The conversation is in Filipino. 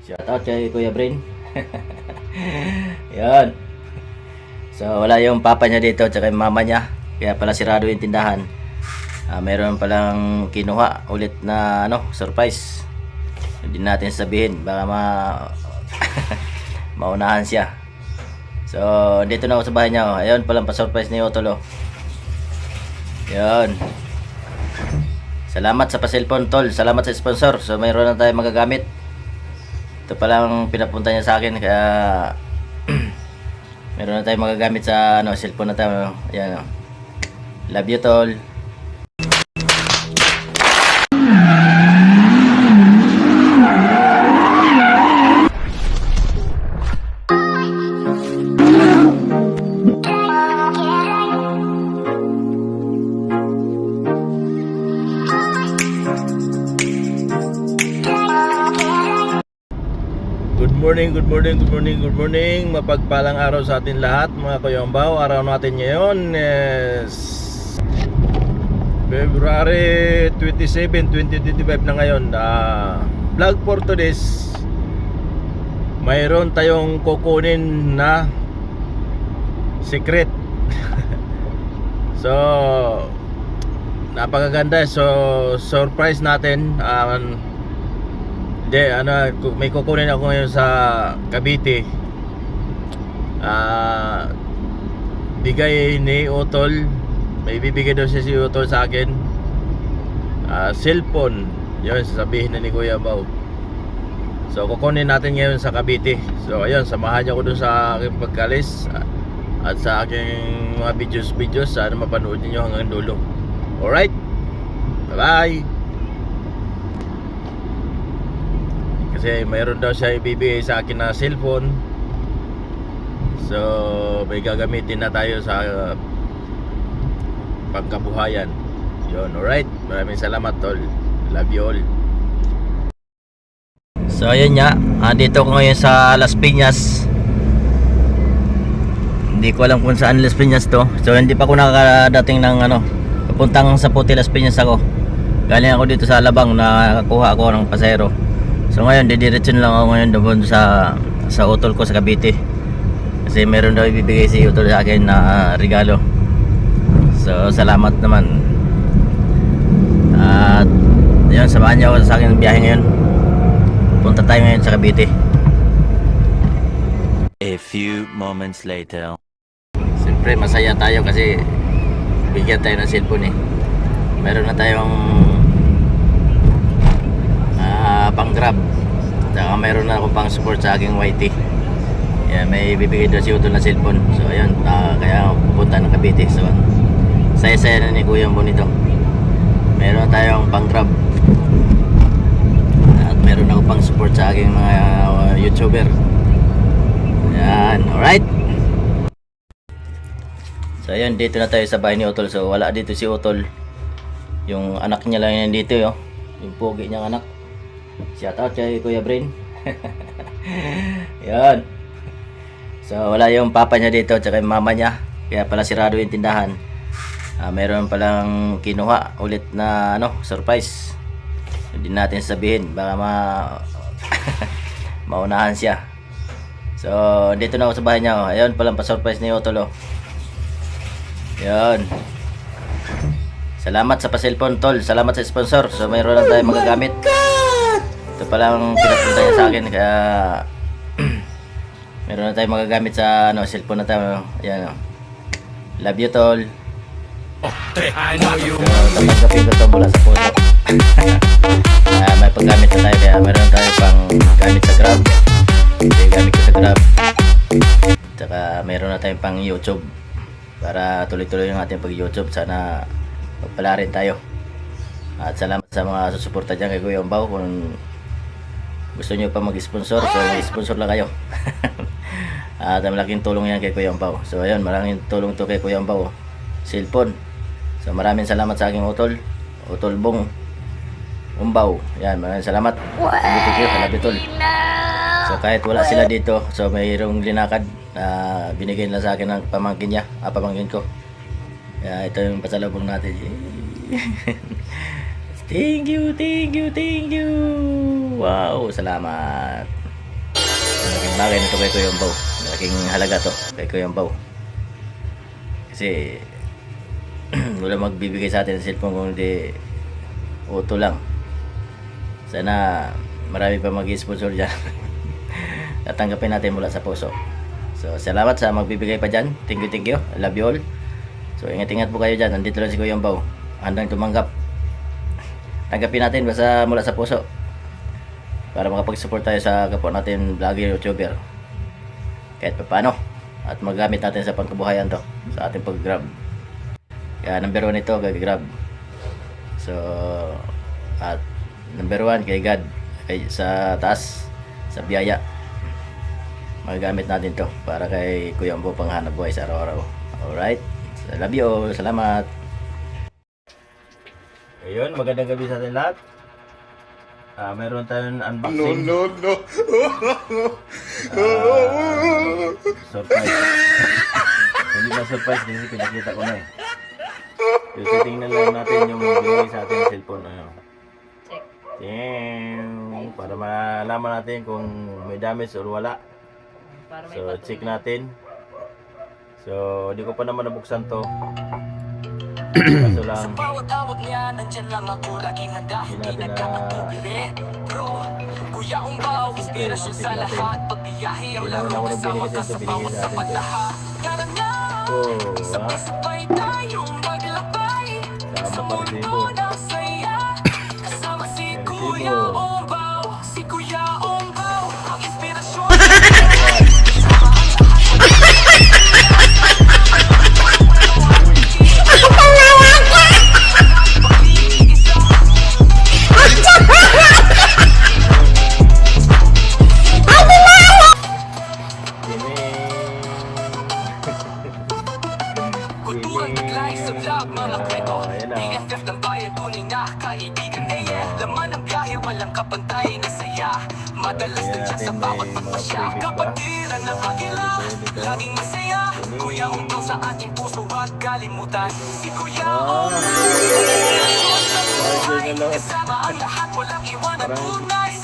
Shoutout kay Kuya Brain. Yan. So wala yung papa niya dito tsaka yung mama niya. Kaya pala sirado yung tindahan. Meron palang kinuha ulit na surprise. Hindi natin sabihin baka maunahan siya. So dito na ako sa bahay niya. Ayun palang pa-surprise ni Otolo. Yan. Salamat sa pa-cellphone tol. Salamat sa sponsor. So mayroon na tayong magagamit. Ito palang pinapunta niya sa akin kaya meron na tayong magagamit sa cellphone na tayo. Ayan. Love you tol. Good morning. Mapagpalang araw sa atin lahat, mga kuyombaw. Araw natin ngayon is February 27, 2025 na ngayon. Vlog for today's, mayroon tayong kukunin na secret. So napakaganda. So surprise natin. May kukunin ako ngayon sa Cavite. Bigay ni Utol. May bibigay daw siya si Utol sa akin. Cellphone. Yun, sasabihin na ni Kuya Bao. So kukunin natin ngayon sa Cavite. So ayun, samahan niyo ako dun sa aking pagkalis at sa aking mga videos. Sana mapanood niyo hanggang dulo. Alright, bye bye. Kasi mayroon daw siya ibibigay sa akin na cellphone. So may gagamitin na tayo sa pangkabuhayan. Yun, alright. Maraming salamat tol. Love you all. So ayun nga, dito ko ngayon sa Las Piñas. Hindi ko alam kung saan Las Piñas to. So hindi pa ako nakakadating ng papuntang sa Puti Las Piñas ako. Galing ako dito sa Alabang, nakakuha ako ng pasahero. So ngayon didiretso lang ako ngayon doon sa Utol ko sa Cavite. Kasi meron daw ibibigay si Utol sa akin na regalo. So salamat naman. At yun, samahan niyo ako sa akin ng biyahe ngayon. Punta tayo ngayon sa Cavite. A few moments later. Siyempre masaya tayo kasi bigyan tayo ng cellphone eh. Meron na tayong pang grab. Saka meron na ako pang support sa aking YT. Yan, may bibigay daw si Utol na cellphone. So ayun, kaya pupunta ng Cavite. So saya-saya na ni Kuya Bo nito. Meron na tayong pang grab. At meron ako pang support sa aking mga YouTuber. Yan, alright. So ayun, dito na tayo sa bahay ni Utol. So wala dito si Utol. Yung anak niya lang yan dito, yung pogi niyang anak. Shoutout kay Kuya Brain. Yan. So wala yung papa niya dito tsaka yung mama niya. Kaya pala sirado yung tindahan. Meron palang kinuha ulit na surprise. Hindi natin sabihin baka maunahan siya. So dito na ako sa bahay niya. Ayun palang pa-surprise ni Otolo. Yan. Salamat sa pa-cellphone tol. Salamat sa sponsor. So mayroon na tayong magagamit. Ito palang pinapunta niya sa akin kaya meron na tayong magagamit sa cellphone na tayo. Ayan. Love you tol. I know you Tatanggapin ko ito mula sa puso. May paggamit na tayo kaya meron na tayo pang gamit sa Grab. Hindi gamit ko sa Grab. Tsaka meron na tayong pang YouTube para tuloy-tuloy yung ating pag YouTube. Sana magpala rin tayo. At salamat sa mga susuporta dyan kay Kuya Bao. Kung gusto nyo pa mag-sponsor, so mag-sponsor lang kayo. At malaking tulong yan kay Kuya Bao. So ayun, maraming tulong to kay Kuya Bao. Cellphone. So maraming salamat sa aking Utol Bong Umbaw. Yan, maraming salamat. Thank you, Kalabitol. So kahit wala sila dito, so mayroong linakad na binigay nila sa akin ng pamangkin niya, pamangkin ko. Ito yung pasalubong natin. Thank you. Wow, salamat. bagay na to kay Kuya Ambaw. Malaking halaga to kay Kuya Ambaw. Kasi wala magbibigay sa atin ng cellphone kung hindi auto lang. Sana marami pa mag-sponsor dyan. Tatanggapin natin mula sa puso. So salamat sa magbibigay pa dyan. Thank you. I love you all. So ingat-ingat po kayo dyan. Nandito lang si Kuya Ambaw. Handang tumanggap. Tanggapin natin basta mula sa puso. Para makapag-support tayo sa kapwa natin vlogger, YouTuber. Kahit pa paano. At magamit natin sa pangkabuhayan to. Sa ating pag-grab. Kaya number 1 ito kay Grab. So at number 1 kay God. Sa taas. Sa biyaya. Magagamit natin to para kay Kuya Ambaw panghanap buhay sa araw-araw. Alright. So, love you all. Salamat. Ayun, magandang gabi sa atin lahat. Meron tayong unboxing. No. Surprise. Hindi ba surprise kasi pinakita ko na eh. So, tingnan lang natin yung binigay sa atin ng cellphone. Ano. Para malaman natin kung may damage or wala. So, check natin. So, hindi ko pa naman nabuksan to. Kaso lang, hindi natin na Kuya Ambaw, inspirasyon sa lahat. Pagbiyahe ang laro kasama ka sa bawat sapat lahat. Sabay-sabay tayong maglakbay. Sa mundo ng saya. Kasama si Kuya Ambaw. Si Kuya Ambaw, ang inspirasyon. Kulturang biglay sa vlog, mga kwento. BFF ng bayan, tunay na kaibigan na yan. Laman ng biyahe, walang kapantay na saya. Madalas na dyan sa bawat pagpasya. Kapatiran ng agila, laging masaya. Kuya Ambaw sa ating puso at kalimutan. Si Kuya Ambaw, kasama ang lahat, walang iwanan tunay.